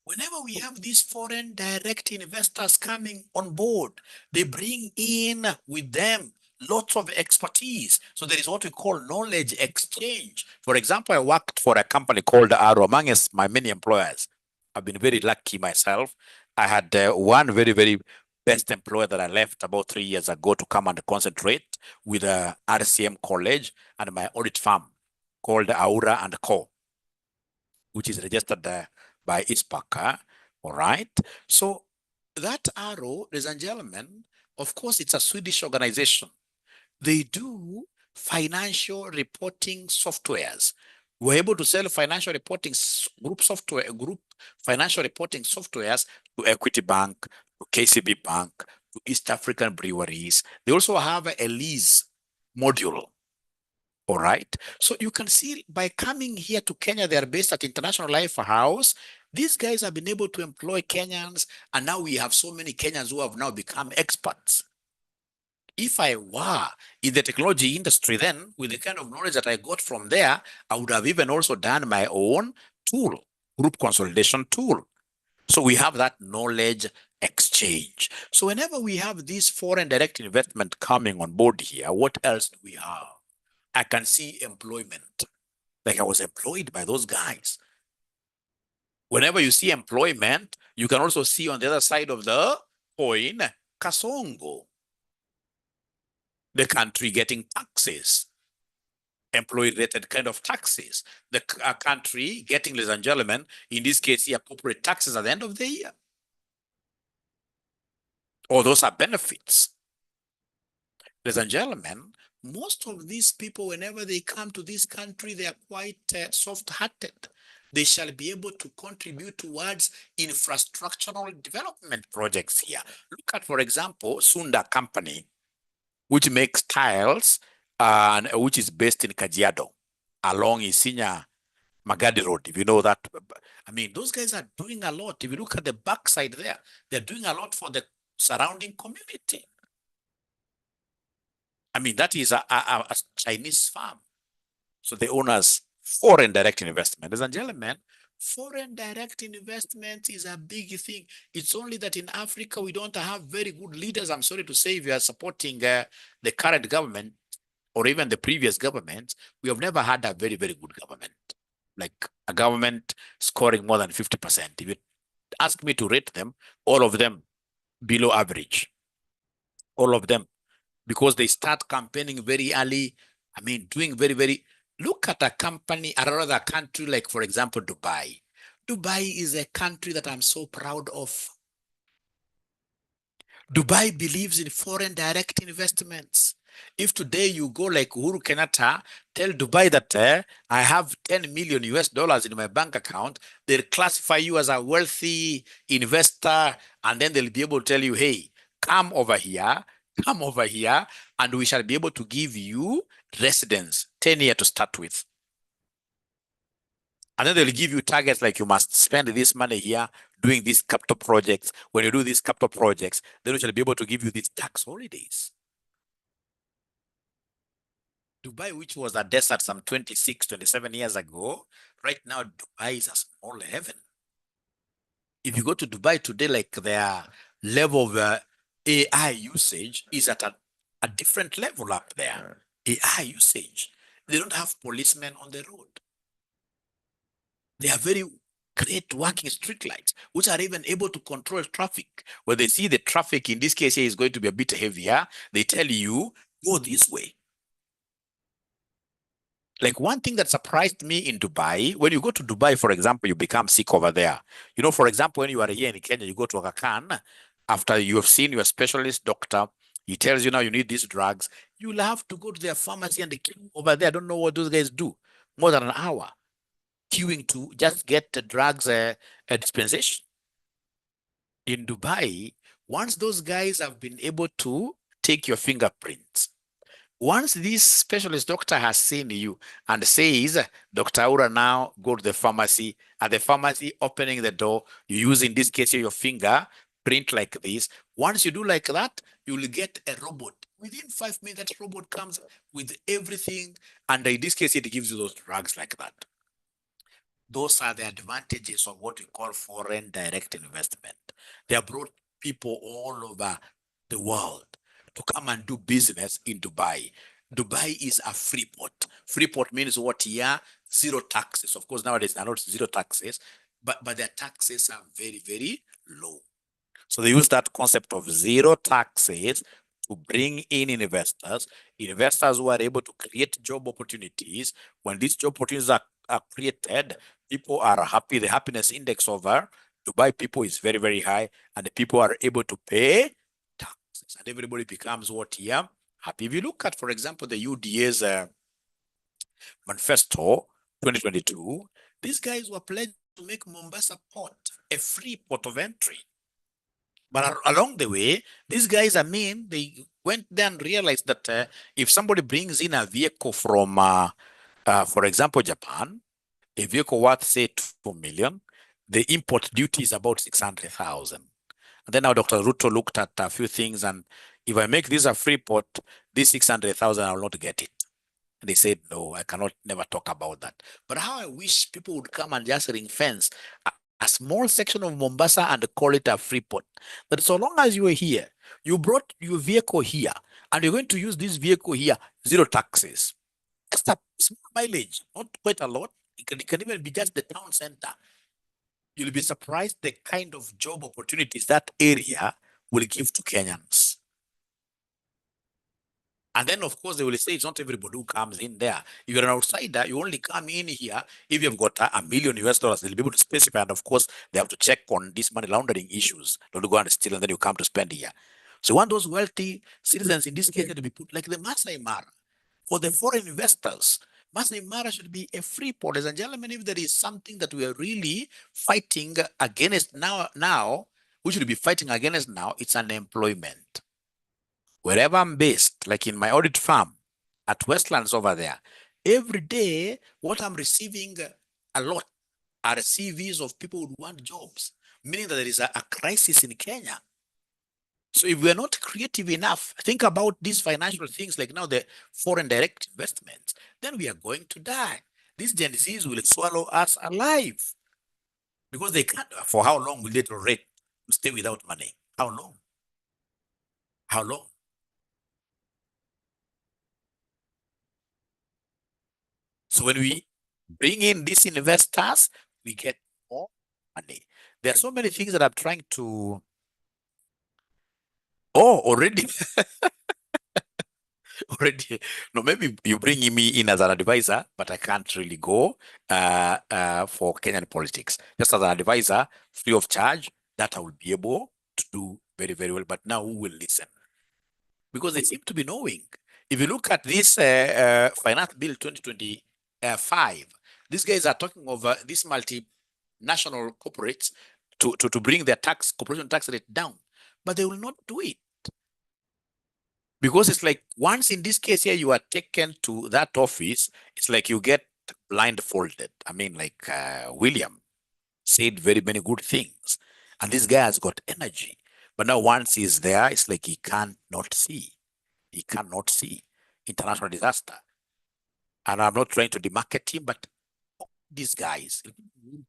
Whenever we have these foreign direct investors coming on board, they bring in with them lots of expertise. So there is what we call knowledge exchange. For example, I worked for a company called Arrow, amongst my many employers. I've been very lucky myself. I had one very, very best employer that I left about 3 years ago to come and concentrate with RCM College and my audit firm called 𝗓𝗏&Co, which is registered by 𝗓𝗏𝗏𝗧𝗘𝗠𝗕𝗏𝗥. All right. So that Arrow, ladies and gentlemen, of course, it's a Swedish organization. They do financial reporting softwares. We're able to sell financial reporting group financial reporting softwares to Equity Bank, to KCB Bank, to East African breweries. They also have a lease module. All right. So you can see by coming here to Kenya, they are based at International Life House. These guys have been able to employ Kenyans, and now we have so many Kenyans who have now become experts. If I were in the technology industry, then with the kind of knowledge that I got from there, I would have even also done my own tool, group consolidation tool. So we have that knowledge exchange. So whenever we have this foreign direct investment coming on board here, what else do we have? I can see employment. Like I was employed by those guys. Whenever you see employment, you can also see on the other side of the coin, Kasongo. The country getting taxes, employee-related kind of taxes. The country getting, ladies and gentlemen, in this case here, corporate taxes at the end of the year. All those are benefits. Ladies and gentlemen, most of these people, whenever they come to this country, they are quite soft-hearted. They shall be able to contribute towards infrastructural development projects here. Look at, for example, Sunda Company, which makes tiles, and which is based in Kajiado, along Isinya Magadi Road, if you know that. I mean, those guys are doing a lot. If you look at the backside there, they're doing a lot for the surrounding community. I mean, that is a Chinese farm. So the owners, foreign direct investment. Ladies and gentlemen, foreign direct investment is a big thing. It's only that in Africa, we don't have very good leaders. I'm sorry to say, if you are supporting the current government or even the previous government, we have never had a very, very good government. Like a government scoring more than 50%. If you ask me to rate them, all of them below average. All of them. Because they start campaigning very early. I mean, doing very, very... Look at a company, or rather a country like, for example, Dubai. Dubai is a country that I'm so proud of. Dubai believes in foreign direct investments. If today you go like Uhuru Kenyatta, tell Dubai that I have 10 million US dollars in my bank account, they'll classify you as a wealthy investor, and then they'll be able to tell you, hey, come over here, and we shall be able to give you residence, 10 years to start with. And then they'll give you targets like you must spend this money here doing these capital projects. When you do these capital projects, then we shall be able to give you these tax holidays. Dubai, which was a desert some 26, 27 years ago, right now Dubai is a small heaven. If you go to Dubai today, like their level of AI usage is at a different level up there. AI usage. They don't have policemen on the road. They are very great working street lights, which are even able to control traffic. When they see the traffic, in this case here, is going to be a bit heavier, they tell you, go this way. Like one thing that surprised me in Dubai, when you go to Dubai, for example, you become sick over there. You know, for example, when you are here in Kenya, you go to Aga Khan, after you have seen your specialist doctor, he tells you now you need these drugs, you'll have to go to their pharmacy and the queue over there. I don't know what those guys do. More than an hour queuing to just get the drugs dispensation. In Dubai, once those guys have been able to take your fingerprints, once this specialist doctor has seen you and says, Dr. Aura, now go to the pharmacy, at the pharmacy opening the door, you use in this case your finger, print like this. Once you do like that, you will get a robot. Within 5 minutes, that robot comes with everything. And in this case, it gives you those drugs like that. Those are the advantages of what we call foreign direct investment. They have brought people all over the world to come and do business in Dubai. Dubai is a free port. Free port means what? Yeah, zero taxes. Of course, nowadays they're not zero taxes, but their taxes are very, very low. So they use that concept of zero taxes to bring in investors who are able to create job opportunities. When these job opportunities are created, people are happy. The happiness index over Dubai people is very, very high, and the people are able to pay taxes, and everybody becomes what here? Happy. If you look at, for example, the UDA's manifesto 2022, these guys were pledged to make Mombasa port a free port of entry. But along the way, these guys, they went there and realized that if somebody brings in a vehicle from, for example, Japan, a vehicle worth, say, 2 million, the import duty is about 600,000. And then now Dr. Ruto looked at a few things, and if I make this a free port, this 600,000, I will not get it. And they said, no, I cannot never talk about that. But how I wish people would come and just ring fence a small section of Mombasa and call it a free port. That so long as you are here, you brought your vehicle here, and you're going to use this vehicle here, zero taxes. Just a small mileage, not quite a lot. It can even be just the town center. You'll be surprised the kind of job opportunities that area will give to Kenyans. And then, of course, they will say it's not everybody who comes in there. If you're an outsider, you only come in here if you've got $1 million US. They'll be able to specify. And of course, they have to check on these money laundering issues. Don't go and steal, and then you come to spend here. So, want those wealthy citizens in this case to be put like the Masai Mara. For the foreign investors, Masai Mara should be a free port. Ladies and gentlemen, if there is something that we are really fighting against now, we should be fighting against now, it's unemployment. Wherever I'm based, like in my audit firm at Westlands over there, every day, what I'm receiving a lot are CVs of people who want jobs, meaning that there is a crisis in Kenya. So if we're not creative enough, think about these financial things like now the foreign direct investments, then we are going to die. These Gen Zs will swallow us alive because they can't. For how long will they tolerate to stay without money? How long? How long? So when we bring in these investors, we get more money. There are so many things that I'm trying to. Oh, already. Already. No, maybe you bring me in as an advisor, but I can't really go for Kenyan politics. Just as an advisor, free of charge, that I will be able to do very, very well. But now who will listen? Because they seem to be knowing. If you look at this Finance Bill 2025, these guys are talking over these multinational corporates to bring their corporation tax rate down, but they will not do it. Because it's like once in this case here, you are taken to that office, it's like you get blindfolded. I mean, like William said very many good things. And this guy has got energy. But now once he's there, it's like he can't not see. He cannot see international disaster. And I'm not trying to demarket him, but these guys,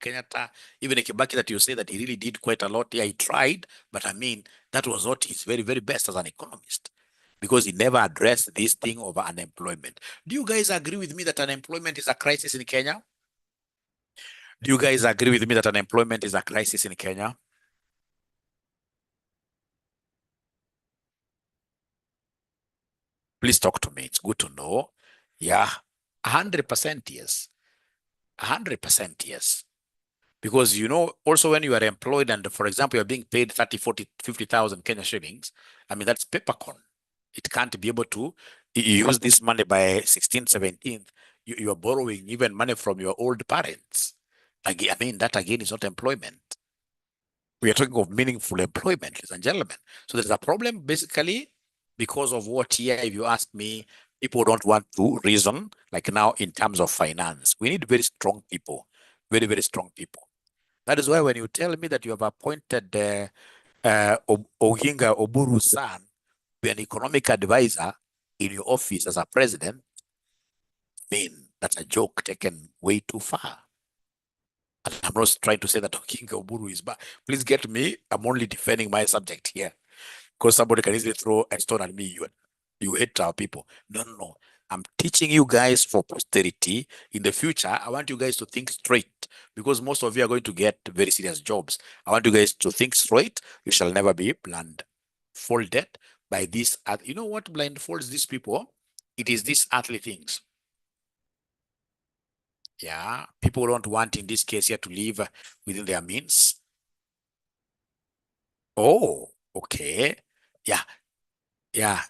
Kenyatta, even Kibaki, that you say that he really did quite a lot. Yeah, he tried, but I mean, that was not his very, very best as an economist, because he never addressed this thing of unemployment. Do you guys agree with me that unemployment is a crisis in Kenya? Do you guys agree with me that unemployment is a crisis in Kenya? Please talk to me. It's good to know. Yeah, 100% yes. 100% yes. Because, you know, also when you are employed and, for example, you're being paid 30, 40, 50,000 Kenya shillings, I mean, that's peppercorn. It can't be able to use this money by 16th, 17th. You are borrowing even money from your old parents. Again, I mean, that again is not employment. We are talking of meaningful employment, ladies and gentlemen. So there's a problem basically because of what here, if you ask me, people don't want to reason like now in terms of finance. We need very strong people, very, very strong people. That is why when you tell me that you have appointed Oginga Oburu's son to be an economic advisor in your office as a president, I mean, that's a joke taken way too far. And I'm not trying to say that Oginga Oburu is bad. Please get me. I'm only defending my subject here, because somebody can easily throw a stone at me. You hate our people. No, no, no. I'm teaching you guys for posterity. In the future, I want you guys to think straight, because most of you are going to get very serious jobs. I want you guys to think straight. You shall never be blindfolded by this. You know what blindfolds these people? It is these earthly things. Yeah, people don't want in this case here to live within their means. Oh, okay. Yeah, yeah.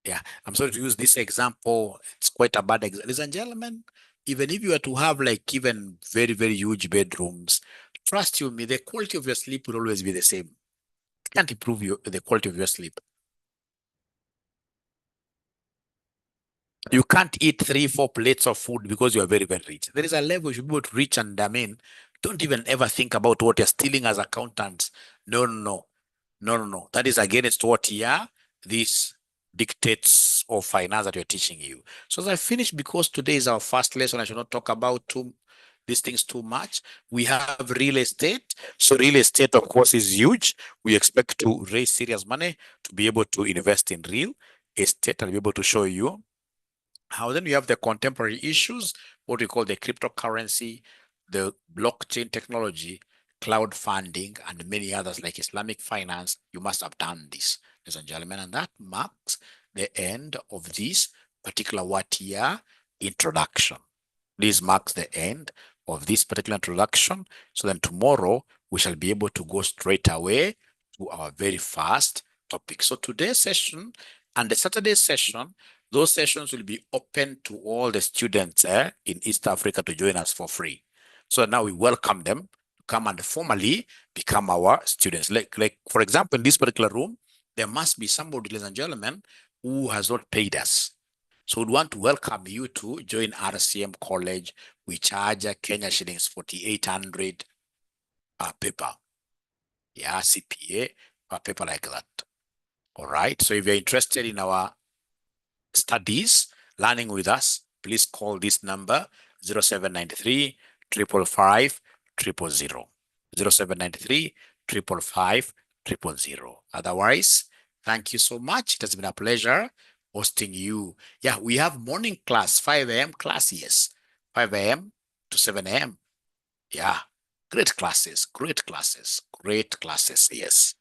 Yeah, I'm sorry to use this example. It's quite a bad example. Ladies and gentlemen, even if you were to have like even very, very huge bedrooms, trust you me, the quality of your sleep will always be the same. Can't improve the quality of your sleep. You can't eat 3, 4 plates of food because you are very, very rich. There is a level you should be able to reach, and I mean, don't even ever think about what you're stealing as accountants. No, no, no. No, no, no. That is against what here these dictates of finance that you're teaching you. So as I finish, because today is our first lesson, I should not talk about these things too much. We have real estate. So real estate, of course, is huge. We expect to raise serious money to be able to invest in real estate and be able to show you how. Then we have the contemporary issues, what we call the cryptocurrency, the blockchain technology, cloud funding, and many others like Islamic finance. You must have done this, ladies and gentlemen. And that marks the end of this particular year introduction. This marks the end of this particular introduction. So then tomorrow we shall be able to go straight away to our very first topic. So today's session and the Saturday session, those sessions will be open to all the students in East Africa to join us for free. So now we welcome them to come and formally become our students. Like for example, in this particular room, there must be somebody, ladies and gentlemen, who has not paid us. So we want to welcome you to join RCM College. We charge Kenya shillings 4,800 per paper. Yeah, CPA per paper like that. All right. So if you're interested in our studies, learning with us, please call this number 0793 555 000. 0793 555 000. Otherwise, thank you so much. It has been a pleasure hosting you. Yeah, we have morning class, 5 a.m. class, yes. 5 a.m. to 7 a.m. Yeah, great classes, great classes, great classes, yes.